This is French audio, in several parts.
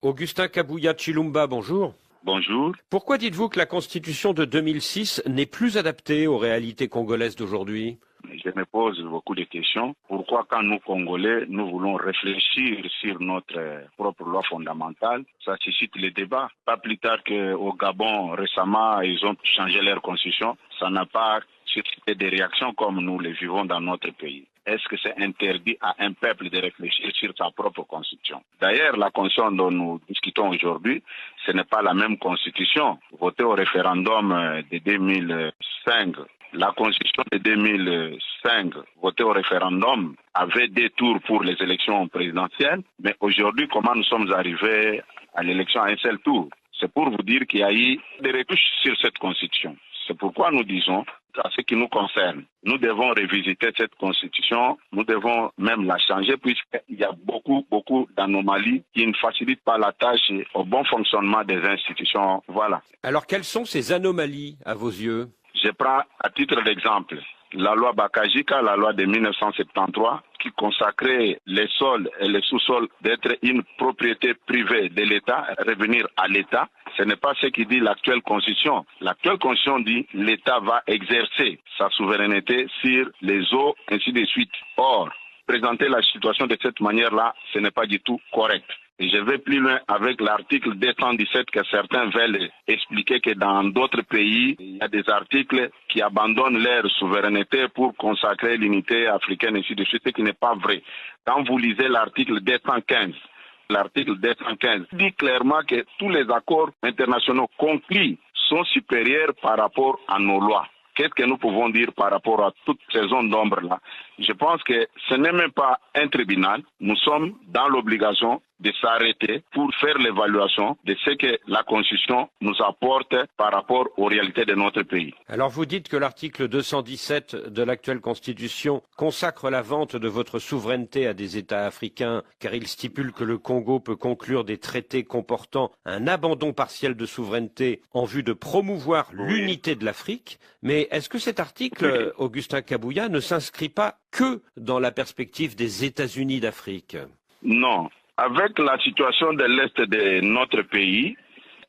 Augustin Kabouya Tshilumba, bonjour. Bonjour. Pourquoi dites-vous que la Constitution de 2006 n'est plus adaptée aux réalités congolaises d'aujourd'hui? Je me pose beaucoup de questions. Pourquoi quand nous, Congolais, nous voulons réfléchir sur notre propre loi fondamentale, ça suscite le débat. Pas plus tard qu'au Gabon, récemment, ils ont changé leur constitution. Ça n'a pas suscité des réactions comme nous les vivons dans notre pays. Est-ce que c'est interdit à un peuple de réfléchir sur sa propre constitution? D'ailleurs, la constitution dont nous discutons aujourd'hui, ce n'est pas la même constitution. Votée au référendum de 2005, la constitution de 2005, votée au référendum, avait deux tours pour les élections présidentielles. Mais aujourd'hui, comment nous sommes arrivés à l'élection à un seul tour? C'est pour vous dire qu'il y a eu des retouches sur cette constitution. C'est pourquoi nous disons, à ce qui nous concerne, nous devons révisiter cette constitution, nous devons même la changer puisqu'il y a beaucoup d'anomalies qui ne facilitent pas la tâche au bon fonctionnement des institutions. Voilà. Alors quelles sont ces anomalies à vos yeux? Je prends à titre d'exemple la loi Bakajika, la loi de 1973, qui consacrait les sols et les sous-sols d'être une propriété privée de l'État, revenir à l'État. Ce n'est pas ce qui dit l'actuelle constitution. L'actuelle constitution dit l'État va exercer sa souveraineté sur les eaux, ainsi de suite. Or, présenter la situation de cette manière-là, ce n'est pas du tout correct. Et je vais plus loin avec l'article 217 que certains veulent expliquer que dans d'autres pays, il y a des articles qui abandonnent leur souveraineté pour consacrer l'unité africaine, ainsi de suite, ce qui n'est pas vrai. Quand vous lisez l'article 215 dit clairement que tous les accords internationaux conclus sont supérieurs par rapport à nos lois. Qu'est-ce que nous pouvons dire par rapport à toutes ces zones d'ombre-là? Je pense que ce n'est même pas un tribunal. Nous sommes dans l'obligation de s'arrêter pour faire l'évaluation de ce que la Constitution nous apporte par rapport aux réalités de notre pays. Alors vous dites que l'article 217 de l'actuelle Constitution consacre la vente de votre souveraineté à des États africains car il stipule que le Congo peut conclure des traités comportant un abandon partiel de souveraineté en vue de promouvoir l'unité de l'Afrique. Mais est-ce que cet article, Augustin Kabouya, ne s'inscrit pas que dans la perspective des États-Unis d'Afrique? Non. Avec la situation de l'Est de notre pays,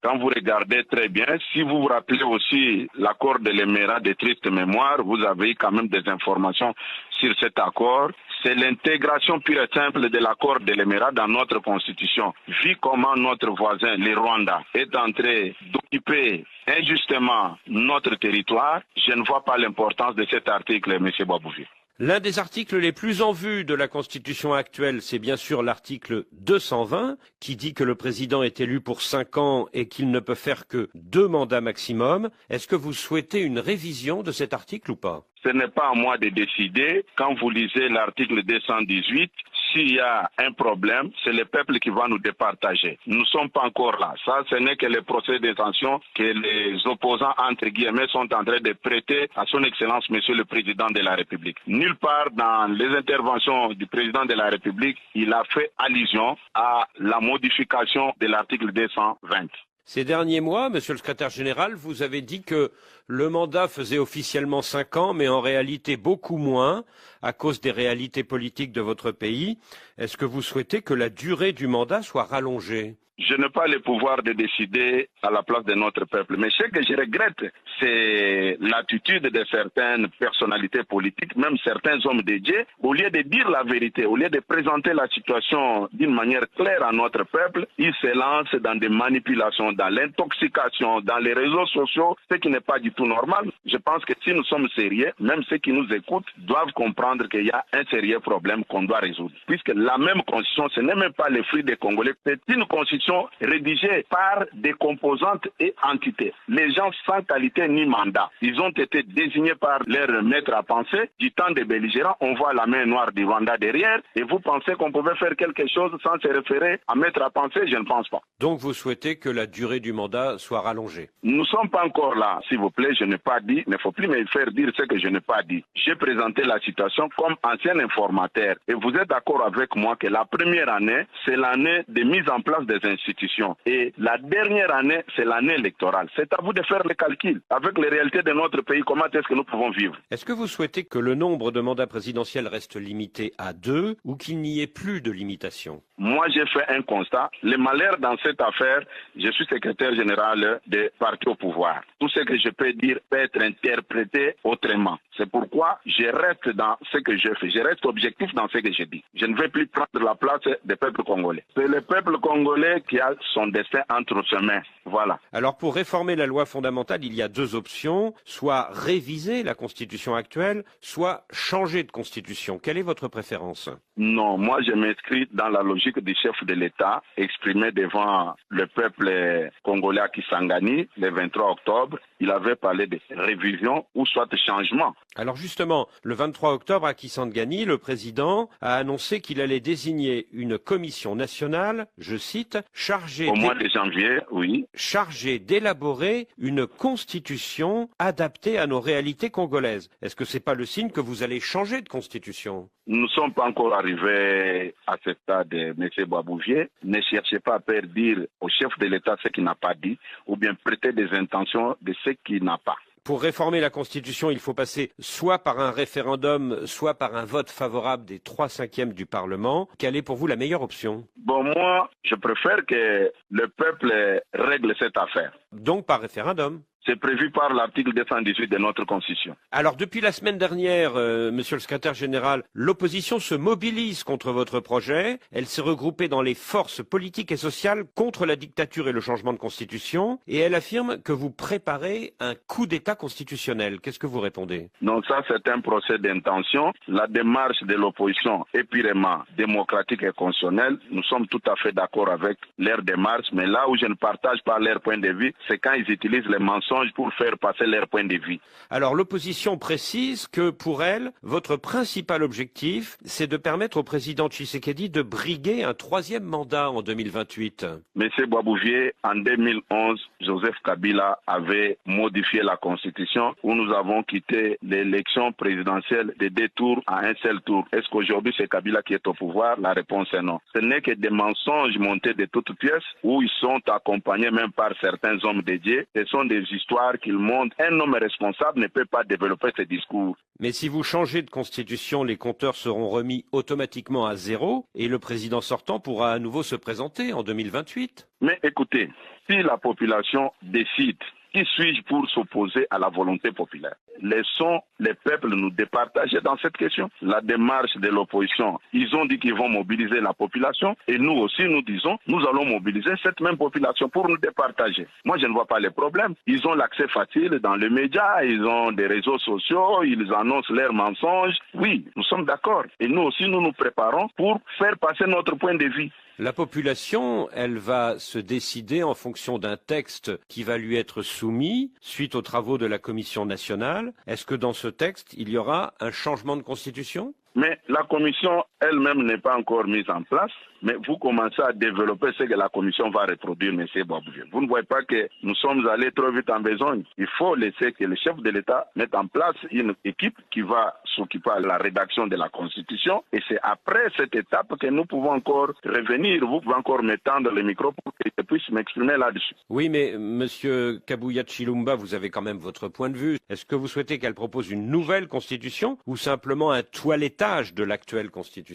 quand vous regardez très bien, si vous vous rappelez aussi l'accord de l'Émirat de triste mémoire, vous avez quand même des informations sur cet accord. C'est l'intégration pure et simple de l'accord de l'Émirat dans notre constitution. Vu comment notre voisin, le Rwanda, est en train d'occuper injustement notre territoire, je ne vois pas l'importance de cet article, M. Babouvi. L'un des articles les plus en vue de la Constitution actuelle, c'est bien sûr l'article 220, qui dit que le président est élu pour 5 ans et qu'il ne peut faire que 2 mandats maximum. Est-ce que vous souhaitez une révision de cet article ou pas? Ce n'est pas à moi de décider. Quand vous lisez l'article 218, s'il y a un problème, c'est le peuple qui va nous départager. Nous ne sommes pas encore là. Ça, ce n'est que le procès de tension que les opposants, entre guillemets, sont en train de prêter à son Excellence, Monsieur le Président de la République. Nulle part dans les interventions du Président de la République, il a fait allusion à la modification de l'article 220. Ces derniers mois, Monsieur le Secrétaire général, vous avez dit que le mandat faisait officiellement 5 ans, mais en réalité beaucoup moins, à cause des réalités politiques de votre pays. Est-ce que vous souhaitez que la durée du mandat soit rallongée? Je n'ai pas le pouvoir de décider à la place de notre peuple. Mais ce que je regrette, c'est l'attitude de certaines personnalités politiques, même certains hommes de Dieu, au lieu de dire la vérité, au lieu de présenter la situation d'une manière claire à notre peuple, ils se lancent dans des manipulations, dans l'intoxication, dans les réseaux sociaux, ce qui n'est pas du tout normal. Je pense que si nous sommes sérieux, même ceux qui nous écoutent doivent comprendre qu'il y a un sérieux problème qu'on doit résoudre. Puisque la même constitution, ce n'est même pas le fruit des Congolais, c'est une constitution rédigés par des composantes et entités. Les gens sans qualité ni mandat. Ils ont été désignés par leur maître à penser. Du temps des belligérants, on voit la main noire du Rwanda derrière. Et vous pensez qu'on pouvait faire quelque chose sans se référer à maître à penser? Je ne pense pas. Donc vous souhaitez que la durée durée du mandat soit rallongée. Nous ne sommes pas encore là, s'il vous plaît, je n'ai pas dit, il ne faut plus me faire dire ce que je n'ai pas dit. J'ai présenté la situation comme ancien informateur et vous êtes d'accord avec moi que la première année, c'est l'année de mise en place des institutions et la dernière année, c'est l'année électorale. C'est à vous de faire les calculs. Avec les réalités de notre pays, comment est-ce que nous pouvons vivre? Est-ce que vous souhaitez que le nombre de mandats présidentiels reste limité à 2 ou qu'il n'y ait plus de limitation? Moi, j'ai fait un constat. Le malheur dans cette affaire, je suis secrétaire général des partis au pouvoir. Tout ce que je peux dire peut être interprété autrement. C'est pourquoi je reste dans ce que je fais. Je reste objectif dans ce que je dis. Je ne vais plus prendre la place des peuples congolais. C'est le peuple congolais qui a son destin entre ses mains. Voilà. Alors pour réformer la loi fondamentale, il y a 2 options. Soit réviser la constitution actuelle, soit changer de constitution. Quelle est votre préférence? Non, moi je m'inscris dans la logique du chef de l'État exprimé devant le peuple congolais à Kisangani le 23 octobre. Il avait parlé de révision ou soit de changement. Alors justement, le 23 octobre à Kisangani, le président a annoncé qu'il allait désigner une commission nationale, je cite, chargée au mois de janvier, oui. Chargée d'élaborer une constitution adaptée à nos réalités congolaises. Est-ce que c'est pas le signe que vous allez changer de constitution? Nous ne sommes pas encore arrivés à ce stade, M. Boisbouvier. Ne cherchez pas à faire dire au chef de l'État ce qu'il n'a pas dit, ou bien prêter des intentions de ce qu'il n'a pas. Pour réformer la Constitution, il faut passer soit par un référendum, soit par un vote favorable des 3/5 du Parlement. Quelle est pour vous la meilleure option? Bon, moi, je préfère que le peuple règle cette affaire. Donc par référendum? C'est prévu par l'article 218 de notre Constitution. Alors depuis la semaine dernière, Monsieur le secrétaire général, l'opposition se mobilise contre votre projet. Elle s'est regroupée dans les forces politiques et sociales contre la dictature et le changement de constitution. Et elle affirme que vous préparez un coup d'État constitutionnel. Qu'est-ce que vous répondez? Non, ça c'est un procès d'intention. La démarche de l'opposition est purement démocratique et constitutionnelle. Nous sommes tout à fait d'accord avec leur démarche. Mais là où je ne partage pas leur point de vue, c'est quand ils utilisent les mensonges pour faire passer leur point de vue. Alors l'opposition précise que pour elle, votre principal objectif, c'est de permettre au président Tshisekedi de briguer un 3e mandat en 2028. Monsieur Boisbouvier, en 2011, Joseph Kabila avait modifié la Constitution où nous avons quitté l'élection présidentielle de 2 tours à un seul tour. Est-ce qu'aujourd'hui c'est Kabila qui est au pouvoir? La réponse est non. Ce n'est que des mensonges montés de toutes pièces où ils sont accompagnés même par certains hommes dédiés. Ce sont des histoire qu'il montre. Un homme responsable ne peut pas développer ce discours. Mais si vous changez de constitution, les compteurs seront remis automatiquement à 0 et le président sortant pourra à nouveau se présenter en 2028. Mais écoutez, si la population décide, qui suis-je pour s'opposer à la volonté populaire? Laissons les peuples nous départager dans cette question. La démarche de l'opposition, ils ont dit qu'ils vont mobiliser la population et nous aussi nous disons, nous allons mobiliser cette même population pour nous départager. Moi je ne vois pas les problèmes. Ils ont l'accès facile dans les médias, ils ont des réseaux sociaux, ils annoncent leurs mensonges. Oui, nous sommes d'accord. Et nous aussi nous nous préparons pour faire passer notre point de vue. La population, elle va se décider en fonction d'un texte qui va lui être soumis suite aux travaux de la Commission nationale. Est-ce que dans ce texte, il y aura un changement de constitution? Mais la commission elle-même n'est pas encore mise en place, mais vous commencez à développer ce que la commission va reproduire, M. Boisbouvier. Vous ne voyez pas que nous sommes allés trop vite en besogne. Il faut laisser que le chef de l'État mette en place une équipe qui va s'occuper de la rédaction de la Constitution. Et c'est après cette étape que nous pouvons encore revenir. Vous pouvez encore m'étendre le micro pour que je puisse m'exprimer là-dessus. Oui, mais M. Kabuya Tshilomba, vous avez quand même votre point de vue. Est-ce que vous souhaitez qu'elle propose une nouvelle Constitution ou simplement un toilettage de l'actuelle Constitution?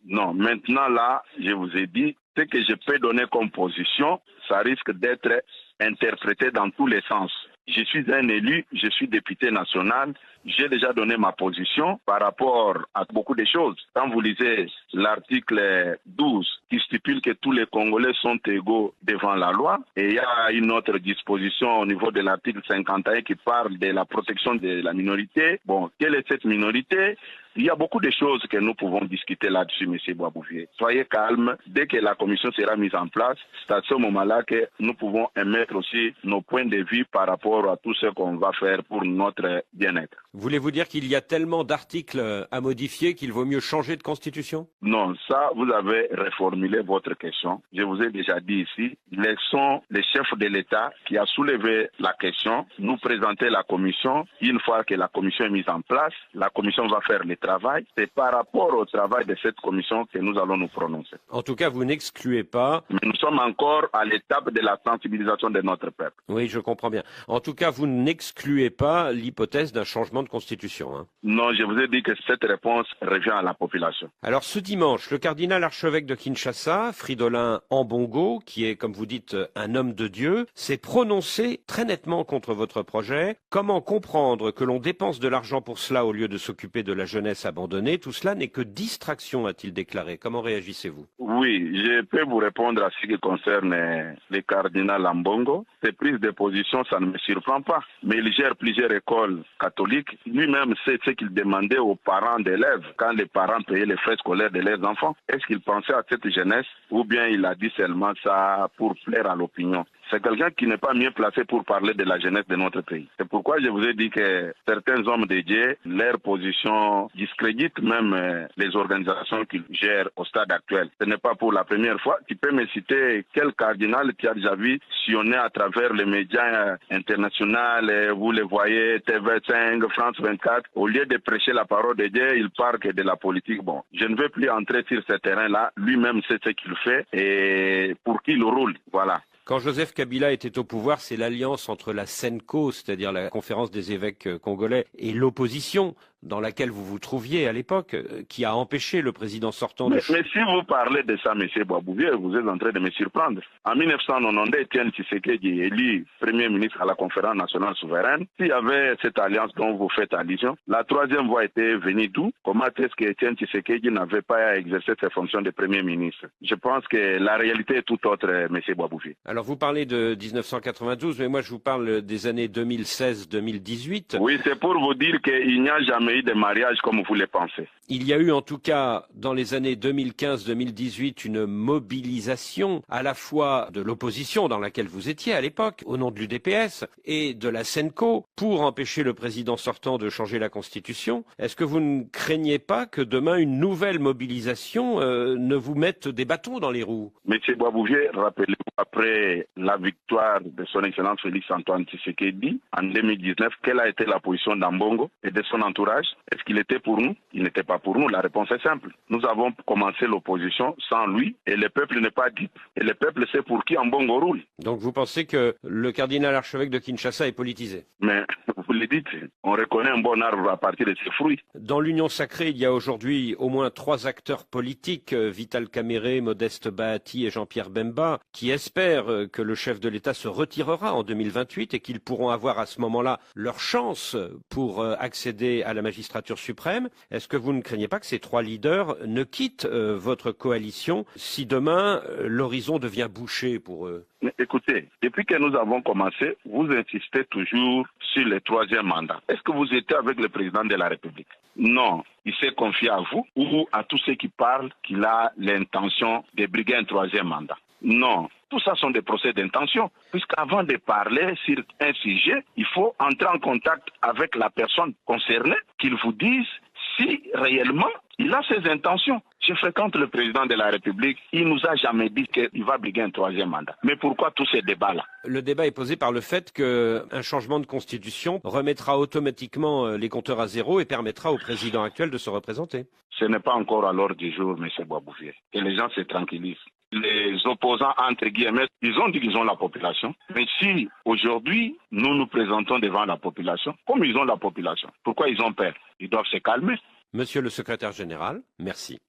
Non, maintenant là, je vous ai dit, ce que je peux donner comme position, ça risque d'être interprété dans tous les sens. Je suis un élu, je suis député national, j'ai déjà donné ma position par rapport à beaucoup de choses. Quand vous lisez l'article 12 qui stipule que tous les Congolais sont égaux devant la loi, et il y a une autre disposition au niveau de l'article 51 qui parle de la protection de la minorité. Bon, quelle est cette minorité? Il y a beaucoup de choses que nous pouvons discuter là-dessus, M. Boisbouvier. Soyez calme. Dès que la commission sera mise en place, c'est à ce moment-là que nous pouvons émettre aussi nos points de vue par rapport à tout ce qu'on va faire pour notre bien-être. Voulez-vous dire qu'il y a tellement d'articles à modifier qu'il vaut mieux changer de constitution? Non, ça, vous avez reformulé votre question. Je vous ai déjà dit ici, laissons les chefs de l'État qui a soulevé la question nous présenter la commission. Une fois que la commission est mise en place, la commission va faire le travail. C'est par rapport au travail de cette commission que nous allons nous prononcer. En tout cas, vous n'excluez pas... Mais nous sommes encore à l'étape de la sensibilisation de notre peuple. Oui, je comprends bien. En tout cas, vous n'excluez pas l'hypothèse d'un changement de constitution, hein. Non, je vous ai dit que cette réponse revient à la population. Alors, ce dimanche, le cardinal archevêque de Kinshasa, Fridolin Ambongo, qui est, comme vous dites, un homme de Dieu, s'est prononcé très nettement contre votre projet. Comment comprendre que l'on dépense de l'argent pour cela au lieu de s'occuper de la jeunesse abandonnée? Tout cela n'est que distraction, a-t-il déclaré. Comment réagissez-vous? Oui, je peux vous répondre à ce qui concerne le cardinal Ambongo. Ses prises de position, ça ne me surprend pas. Mais il gère plusieurs écoles catholiques. Lui-même sait ce qu'il demandait aux parents d'élèves quand les parents payaient les frais scolaires de leurs enfants. Est-ce qu'il pensait à cette jeunesse ou bien il a dit seulement ça pour plaire à l'opinion? C'est quelqu'un qui n'est pas mieux placé pour parler de la jeunesse de notre pays. C'est pourquoi je vous ai dit que certains hommes de Dieu, leur position discrédite même les organisations qu'ils gèrent au stade actuel. Ce n'est pas pour la première fois. Tu peux me citer quel cardinal qui a déjà vu sillonner à travers les médias internationaux, vous les voyez, TV5, France 24, au lieu de prêcher la parole de Dieu, il parle que de la politique. Bon, je ne veux plus entrer sur ce terrain-là. Lui-même sait ce qu'il fait et pour qui il roule. Voilà. Quand Joseph Kabila était au pouvoir, c'est l'alliance entre la SENCO, c'est-à-dire la conférence des évêques congolais, et l'opposition, dans laquelle vous vous trouviez à l'époque, qui a empêché le président sortant de... Mais si vous parlez de ça, M. Boisbouvier, vous êtes en train de me surprendre. En 1990, Étienne Tshisekedi est élu Premier ministre à la conférence nationale souveraine. S'il y avait cette alliance dont vous faites allusion, la troisième voie était venue d'où? Comment est-ce que Étienne Tshisekedi n'avait pas exercé ses fonctions de Premier ministre? Je pense que la réalité est tout autre, M. Boisbouvier. Alors vous parlez de 1992, mais moi je vous parle des années 2016-2018. Oui, c'est pour vous dire qu'il n'y a jamais eu de mariage comme vous le pensez. Il y a eu en tout cas dans les années 2015-2018 une mobilisation à la fois de l'opposition dans laquelle vous étiez à l'époque, au nom de l'UDPS, et de la SENCO pour empêcher le président sortant de changer la Constitution. Est-ce que vous ne craignez pas que demain une nouvelle mobilisation ne vous mette des bâtons dans les roues? Monsieur Boisbouvier, rappelez-vous, après la victoire de son Excellence Félix Antoine Tshisekedi en 2019, quelle a été la position d'Ambongo et de son entourage? Est-ce qu'il était pour nous? Il n'était pas pour nous. La réponse est simple. Nous avons commencé l'opposition sans lui et le peuple n'est pas dupe. Et le peuple sait pour qui Ambongo roule. Donc vous pensez que le cardinal archevêque de Kinshasa est politisé? Mais vous le dites, on reconnaît un bon arbre à partir de ses fruits. Dans l'Union sacrée, il y a aujourd'hui au moins 3 acteurs politiques, Vital Kamerhe, Modeste Bahati et Jean-Pierre Bemba, qui espèrent que le chef de l'État se retirera en 2028 et qu'ils pourront avoir à ce moment-là leur chance pour accéder à la magistrature suprême. Est-ce que vous ne craignez pas que ces 3 leaders ne quittent votre coalition si demain l'horizon devient bouché pour eux? Mais écoutez, depuis que nous avons commencé, vous insistez toujours sur le 3e mandat. Est-ce que vous étiez avec le président de la République? Non. Il s'est confié à vous ou à tous ceux qui parlent qu'il a l'intention de briguer un 3e mandat. Non. Tout ça sont des procès d'intention. Puisqu'avant de parler sur un sujet, il faut entrer en contact avec la personne concernée, qu'il vous dise si réellement il a ses intentions. Je fréquente le président de la République, il nous a jamais dit qu'il va briguer un 3e mandat. Mais pourquoi tous ces débats-là? Le débat est posé par le fait qu'un changement de constitution remettra automatiquement les compteurs à zéro et permettra au président actuel de se représenter. Ce n'est pas encore à l'ordre du jour, M. Boisbouvier. Et les gens se tranquillisent. Les opposants, entre guillemets, ils ont dit qu'ils ont la population. Mais si aujourd'hui, nous nous présentons devant la population, comme ils ont la population, pourquoi ils ont peur? Ils doivent se calmer. Monsieur le secrétaire général, merci.